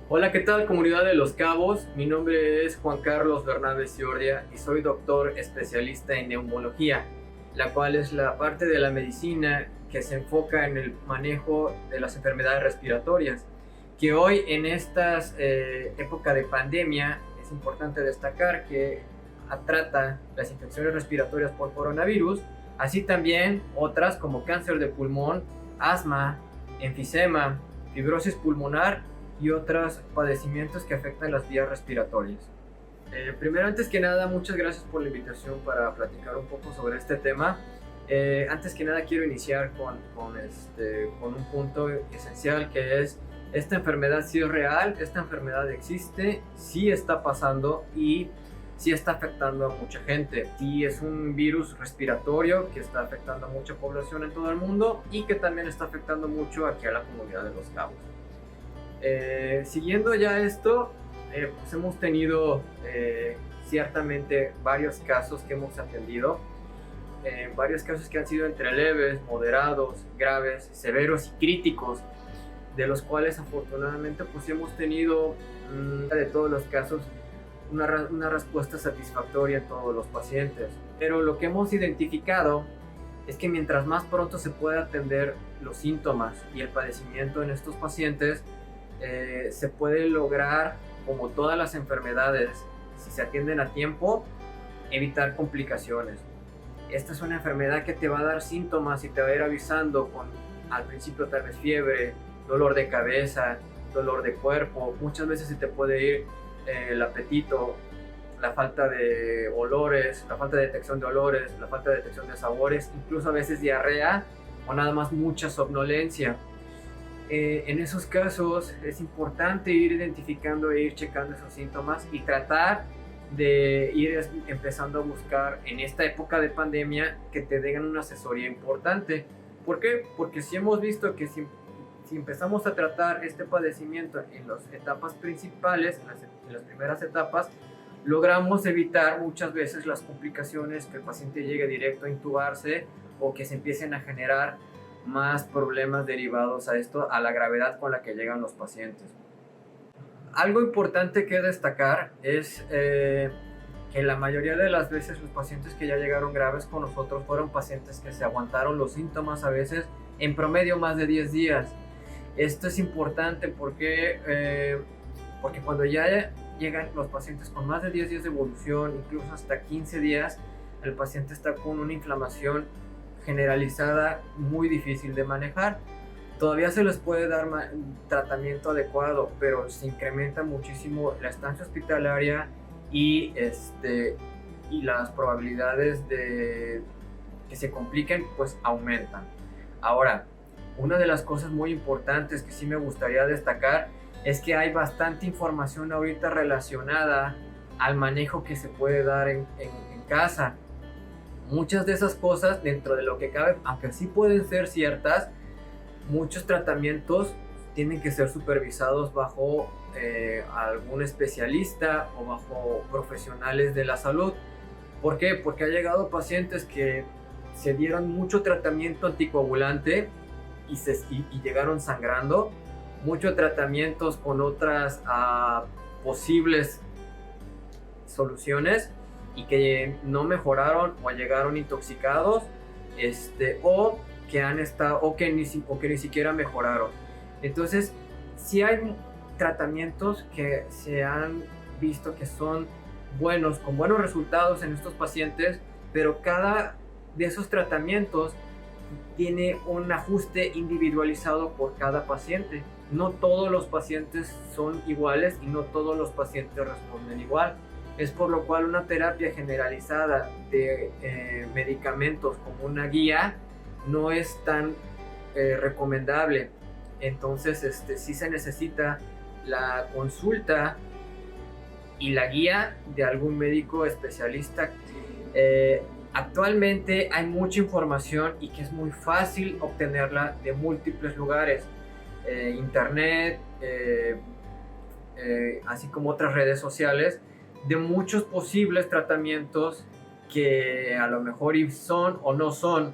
Hola, ¿qué tal, comunidad de Los Cabos? Mi nombre es Juan Carlos Bernabé Ciordia y soy doctor especialista en neumología, la cual es la parte de la medicina que se enfoca en el manejo de las enfermedades respiratorias, que hoy en estas época de pandemia es importante destacar que trata las infecciones respiratorias por coronavirus, así también otras como cáncer de pulmón, asma, enfisema, fibrosis pulmonar y otros padecimientos que afectan las vías respiratorias. Primero, antes que nada, muchas gracias por la invitación para platicar un poco sobre este tema. Antes que nada, quiero iniciar con un punto esencial, que es: esta enfermedad sí es real, esta enfermedad existe, sí está pasando y sí está afectando a mucha gente. Sí es un virus respiratorio que está afectando a mucha población en todo el mundo y que también está afectando mucho aquí a la comunidad de Los Cabos. Siguiendo ya esto, pues hemos tenido ciertamente varios casos que hemos atendido, varios casos que han sido entre leves, moderados, graves, severos y críticos, de los cuales afortunadamente pues hemos tenido de todos los casos una respuesta satisfactoria en todos los pacientes. Pero lo que hemos identificado es que mientras más pronto se pueda atender los síntomas y el padecimiento en estos pacientes, se puede lograr, como todas las enfermedades, si se atienden a tiempo, evitar complicaciones. Esta es una enfermedad que te va a dar síntomas y te va a ir avisando con, al principio, tal vez fiebre, dolor de cabeza, dolor de cuerpo. Muchas veces se te puede ir el apetito, la falta de olores, la falta de detección de olores, la falta de detección de sabores, incluso a veces diarrea o nada más mucha somnolencia. En esos casos es importante ir identificando e ir checando esos síntomas y tratar de ir empezando a buscar en esta época de pandemia que te den una asesoría importante. ¿Por qué? Porque si hemos visto que si empezamos a tratar este padecimiento en las etapas principales, en las primeras etapas, logramos evitar muchas veces las complicaciones, que el paciente llegue directo a intubarse o que se empiecen a generar más problemas derivados a esto, a la gravedad con la que llegan los pacientes. Algo importante que destacar es que la mayoría de las veces los pacientes que ya llegaron graves con nosotros fueron pacientes que se aguantaron los síntomas a veces en promedio más de 10 días. Esto es importante porque cuando ya llegan los pacientes con más de 10 días de evolución, incluso hasta 15 días, el paciente está con una inflamación generalizada muy difícil de manejar. Todavía se les puede dar tratamiento adecuado, pero se incrementa muchísimo la estancia hospitalaria y las probabilidades de que se compliquen pues aumentan. Ahora, una de las cosas muy importantes que sí me gustaría destacar es que hay bastante información ahorita relacionada al manejo que se puede dar en casa. Muchas de esas cosas, dentro de lo que cabe, aunque sí pueden ser ciertas, muchos tratamientos tienen que ser supervisados bajo algún especialista o bajo profesionales de la salud. ¿Por qué? Porque ha llegado pacientes que se dieron mucho tratamiento anticoagulante y llegaron sangrando, muchos tratamientos con otras posibles soluciones y que no mejoraron o llegaron intoxicados, o que ni siquiera mejoraron. Entonces, sí hay tratamientos que se han visto que son buenos, con buenos resultados en estos pacientes, pero cada de esos tratamientos tiene un ajuste individualizado por cada paciente. No todos los pacientes son iguales y no todos los pacientes responden igual. Es por lo cual una terapia generalizada de medicamentos como una guía no es tan recomendable. Entonces sí se necesita la consulta y la guía de algún médico especialista. Actualmente hay mucha información y que es muy fácil obtenerla de múltiples lugares, internet, así como otras redes sociales, de muchos posibles tratamientos que a lo mejor son o no son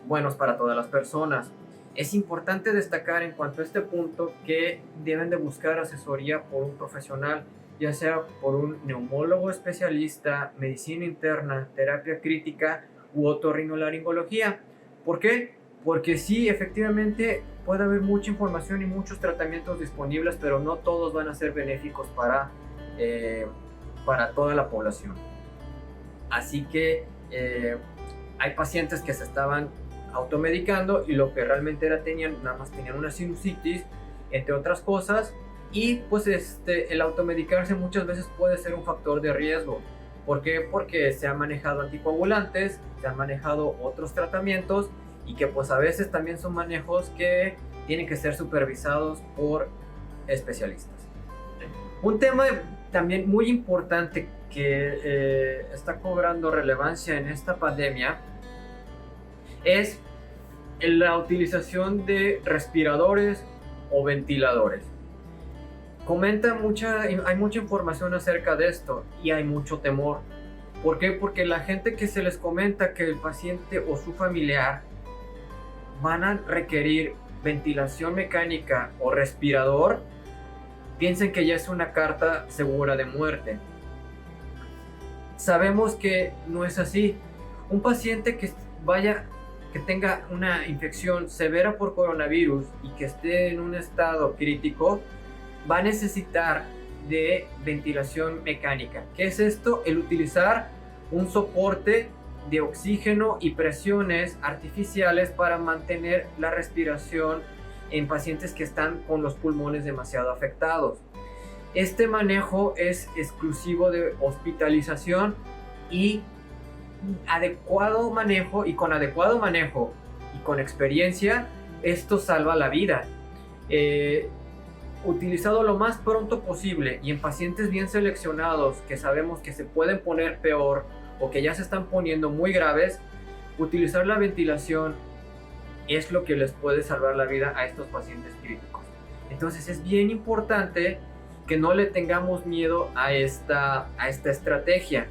buenos para todas las personas. Es importante destacar en cuanto a este punto que deben de buscar asesoría por un profesional, ya sea por un neumólogo especialista, medicina interna, terapia crítica u otorrinolaringología. ¿Por qué? Porque sí, efectivamente puede haber mucha información y muchos tratamientos disponibles, pero no todos van a ser benéficos para toda la población. Así que hay pacientes que se estaban automedicando y lo que realmente nada más tenían una sinusitis, entre otras cosas, y pues el automedicarse muchas veces puede ser un factor de riesgo. ¿Por qué? Porque se han manejado anticoagulantes, se han manejado otros tratamientos y que pues a veces también son manejos que tienen que ser supervisados por especialistas. Un tema también muy importante que está cobrando relevancia en esta pandemia es la utilización de respiradores o ventiladores. Hay mucha información acerca de esto y hay mucho temor. ¿Por qué? Porque la gente que se les comenta que el paciente o su familiar van a requerir ventilación mecánica o respirador, piensan que ya es una carta segura de muerte. Sabemos que no es así. Un paciente que tenga una infección severa por coronavirus y que esté en un estado crítico, va a necesitar de ventilación mecánica. ¿Qué es esto? El utilizar un soporte de oxígeno y presiones artificiales para mantener la respiración en pacientes que están con los pulmones demasiado afectados. Este manejo es exclusivo de hospitalización y con adecuado manejo y con experiencia, esto salva la vida. Utilizado lo más pronto posible y en pacientes bien seleccionados que sabemos que se pueden poner peor o que ya se están poniendo muy graves, utilizar la ventilación es lo que les puede salvar la vida a estos pacientes críticos. Entonces es bien importante que no le tengamos miedo a esta estrategia.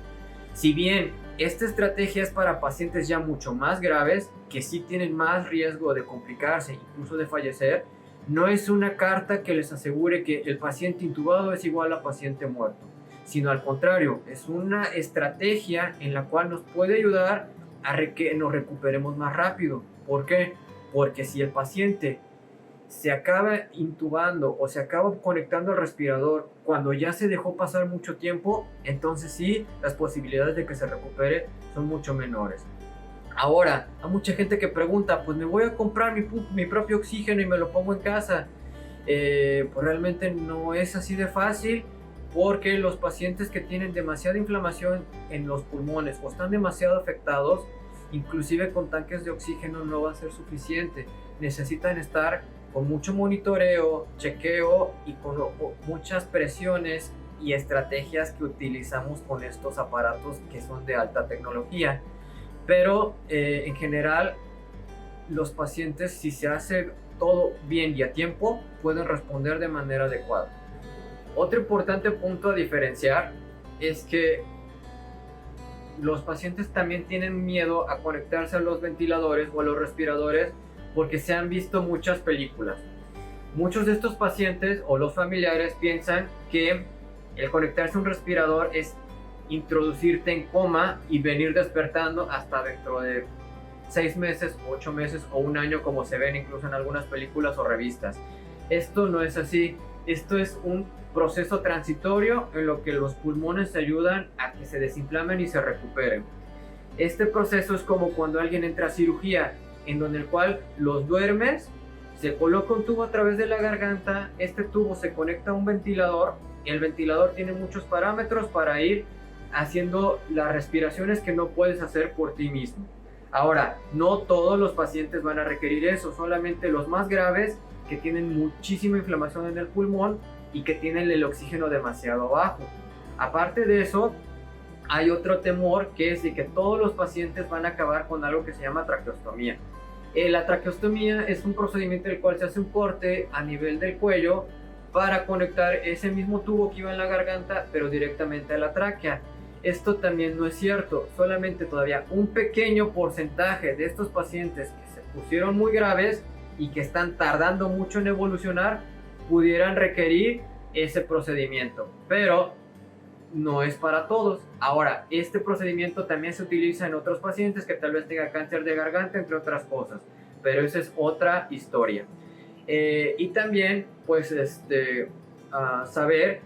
Si bien esta estrategia es para pacientes ya mucho más graves, que sí tienen más riesgo de complicarse, incluso de fallecer, no es una carta que les asegure que el paciente intubado es igual a paciente muerto, sino al contrario, es una estrategia en la cual nos puede ayudar a que nos recuperemos más rápido. ¿Por qué? Porque si el paciente se acaba intubando o se acaba conectando al respirador cuando ya se dejó pasar mucho tiempo, entonces sí, las posibilidades de que se recupere son mucho menores. Ahora, hay mucha gente que pregunta, pues me voy a comprar mi propio oxígeno y me lo pongo en casa. Pues realmente no es así de fácil, porque los pacientes que tienen demasiada inflamación en los pulmones o están demasiado afectados, inclusive con tanques de oxígeno no va a ser suficiente. Necesitan estar con mucho monitoreo, chequeo y con muchas presiones y estrategias que utilizamos con estos aparatos que son de alta tecnología. Pero en general, los pacientes, si se hace todo bien y a tiempo, pueden responder de manera adecuada. Otro importante punto a diferenciar es que los pacientes también tienen miedo a conectarse a los ventiladores o a los respiradores porque se han visto muchas películas. Muchos de estos pacientes o los familiares piensan que el conectarse a un respirador es introducirte en coma y venir despertando hasta dentro de 6 meses, 8 meses o un año, como se ven incluso en algunas películas o revistas. Esto no es así. Esto es un proceso transitorio en lo que los pulmones ayudan a que se desinflamen y se recuperen. Este proceso es como cuando alguien entra a cirugía, en donde el cual los duermes, se coloca un tubo a través de la garganta, este tubo se conecta a un ventilador, y el ventilador tiene muchos parámetros para ir haciendo las respiraciones que no puedes hacer por ti mismo. Ahora, no todos los pacientes van a requerir eso, solamente los más graves que tienen muchísima inflamación en el pulmón y que tienen el oxígeno demasiado bajo. Aparte de eso, hay otro temor, que es de que todos los pacientes van a acabar con algo que se llama traqueostomía. La traqueostomía es un procedimiento en el cual se hace un corte a nivel del cuello para conectar ese mismo tubo que iba en la garganta, pero directamente a la tráquea. Esto también no es cierto, solamente todavía un pequeño porcentaje de estos pacientes que se pusieron muy graves y que están tardando mucho en evolucionar pudieran requerir ese procedimiento, pero no es para todos. Ahora, este procedimiento también se utiliza en otros pacientes que tal vez tengan cáncer de garganta, entre otras cosas, pero esa es otra historia. Y también, pues, saber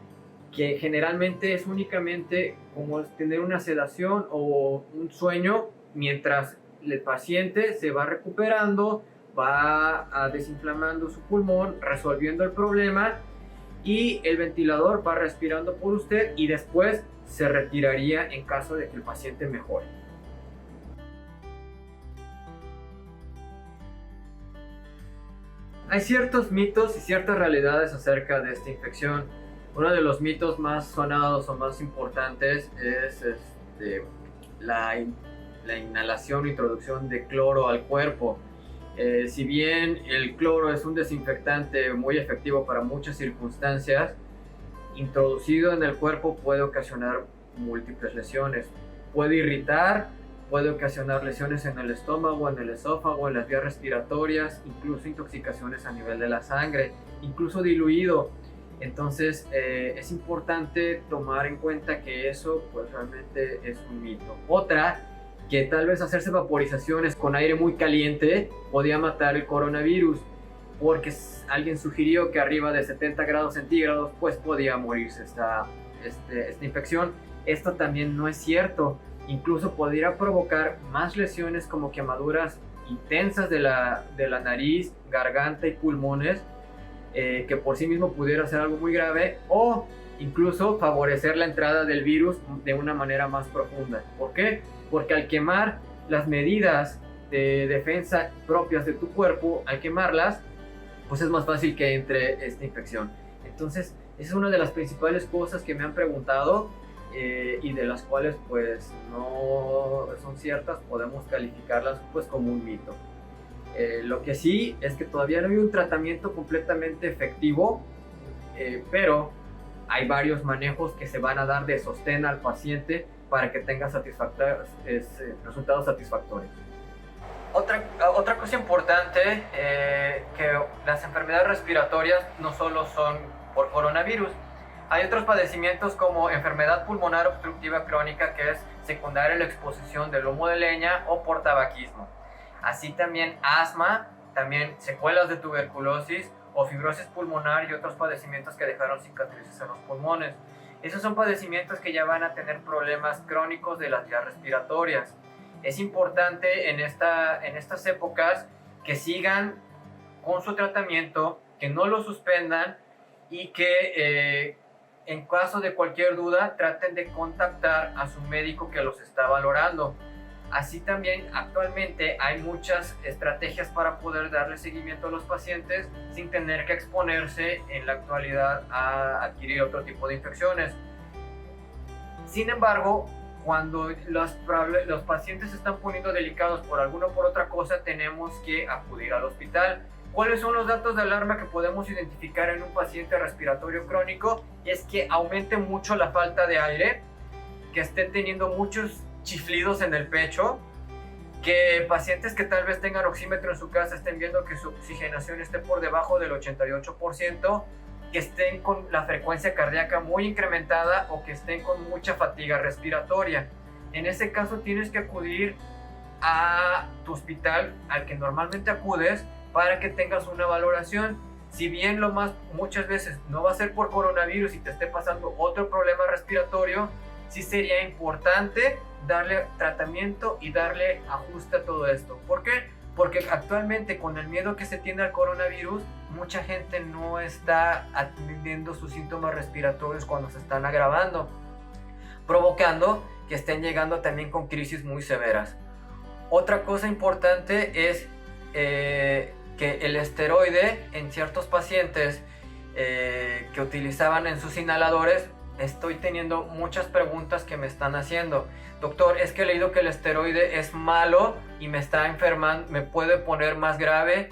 que generalmente es únicamente como tener una sedación o un sueño mientras el paciente se va recuperando, va desinflamando su pulmón, resolviendo el problema, y el ventilador va respirando por usted y después se retiraría en caso de que el paciente mejore. Hay ciertos mitos y ciertas realidades acerca de esta infección. Uno de los mitos más sonados o más importantes es la inhalación o introducción de cloro al cuerpo. Si bien el cloro es un desinfectante muy efectivo para muchas circunstancias, introducido en el cuerpo puede ocasionar múltiples lesiones. Puede irritar, puede ocasionar lesiones en el estómago, en el esófago, en las vías respiratorias, incluso intoxicaciones a nivel de la sangre, incluso diluido. Entonces es importante tomar en cuenta que eso pues realmente es un mito. Otra, que tal vez hacerse vaporizaciones con aire muy caliente podía matar el coronavirus, porque alguien sugirió que arriba de 70 grados centígrados pues podía morirse esta infección. Esto también no es cierto. Incluso podría provocar más lesiones como quemaduras intensas de la nariz, garganta y pulmones, que por sí mismo pudiera ser algo muy grave, o incluso favorecer la entrada del virus de una manera más profunda. ¿Por qué? Porque al quemar las medidas de defensa propias de tu cuerpo, al quemarlas, pues es más fácil que entre esta infección. Entonces, esa es una de las principales cosas que me han preguntado, y de las cuales pues no son ciertas, podemos calificarlas pues como un mito. Lo que sí es que todavía no hay un tratamiento completamente efectivo, pero hay varios manejos que se van a dar de sostén al paciente para que tenga resultados satisfactorios. Otra cosa importante, que las enfermedades respiratorias no solo son por coronavirus. Hay otros padecimientos como enfermedad pulmonar obstructiva crónica, que es secundaria a la exposición del humo de leña o por tabaquismo. Así también asma, también secuelas de tuberculosis o fibrosis pulmonar y otros padecimientos que dejaron cicatrices en los pulmones. Esos son padecimientos que ya van a tener problemas crónicos de las vías respiratorias. Es importante en estas épocas que sigan con su tratamiento, que no lo suspendan y que en caso de cualquier duda traten de contactar a su médico que los está valorando. Así también actualmente hay muchas estrategias para poder darle seguimiento a los pacientes sin tener que exponerse en la actualidad a adquirir otro tipo de infecciones. Sin embargo, cuando los pacientes se están poniendo delicados por alguna o por otra cosa, tenemos que acudir al hospital. ¿Cuáles son los datos de alarma que podemos identificar en un paciente respiratorio crónico? Es que aumente mucho la falta de aire, que estén teniendo muchos chiflidos en el pecho, que pacientes que tal vez tengan oxímetro en su casa estén viendo que su oxigenación esté por debajo del 88%, que estén con la frecuencia cardíaca muy incrementada o que estén con mucha fatiga respiratoria. En ese caso tienes que acudir a tu hospital al que normalmente acudes para que tengas una valoración. Si bien muchas veces no va a ser por coronavirus y te esté pasando otro problema respiratorio, sí sería importante darle tratamiento y darle ajuste a todo esto. ¿Por qué? Porque actualmente con el miedo que se tiene al coronavirus, mucha gente no está atendiendo sus síntomas respiratorios cuando se están agravando, provocando que estén llegando también con crisis muy severas. Otra cosa importante es que el esteroide en ciertos pacientes que utilizaban en sus inhaladores, estoy teniendo muchas preguntas que me están haciendo. Doctor, es que he leído que el esteroide es malo y me está enfermando, me puede poner más grave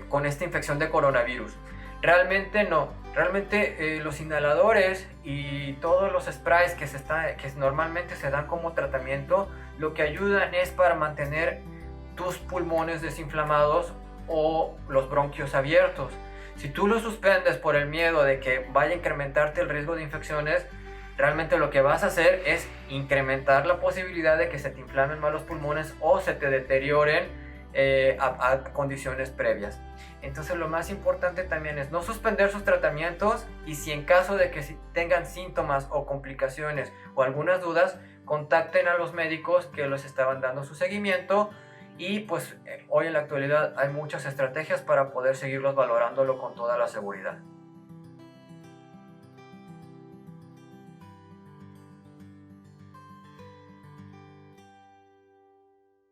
con esta infección de coronavirus. Realmente no. Realmente los inhaladores y todos los sprays que normalmente se dan como tratamiento, lo que ayudan es para mantener tus pulmones desinflamados o los bronquios abiertos. Si tú lo suspendes por el miedo de que vaya a incrementarte el riesgo de infecciones, realmente lo que vas a hacer es incrementar la posibilidad de que se te inflamen más los pulmones o se te deterioren a condiciones previas. Entonces lo más importante también es no suspender sus tratamientos, y si en caso de que tengan síntomas o complicaciones o algunas dudas, contacten a los médicos que les estaban dando su seguimiento. Y pues hoy en la actualidad hay muchas estrategias para poder seguirlos valorándolo con toda la seguridad.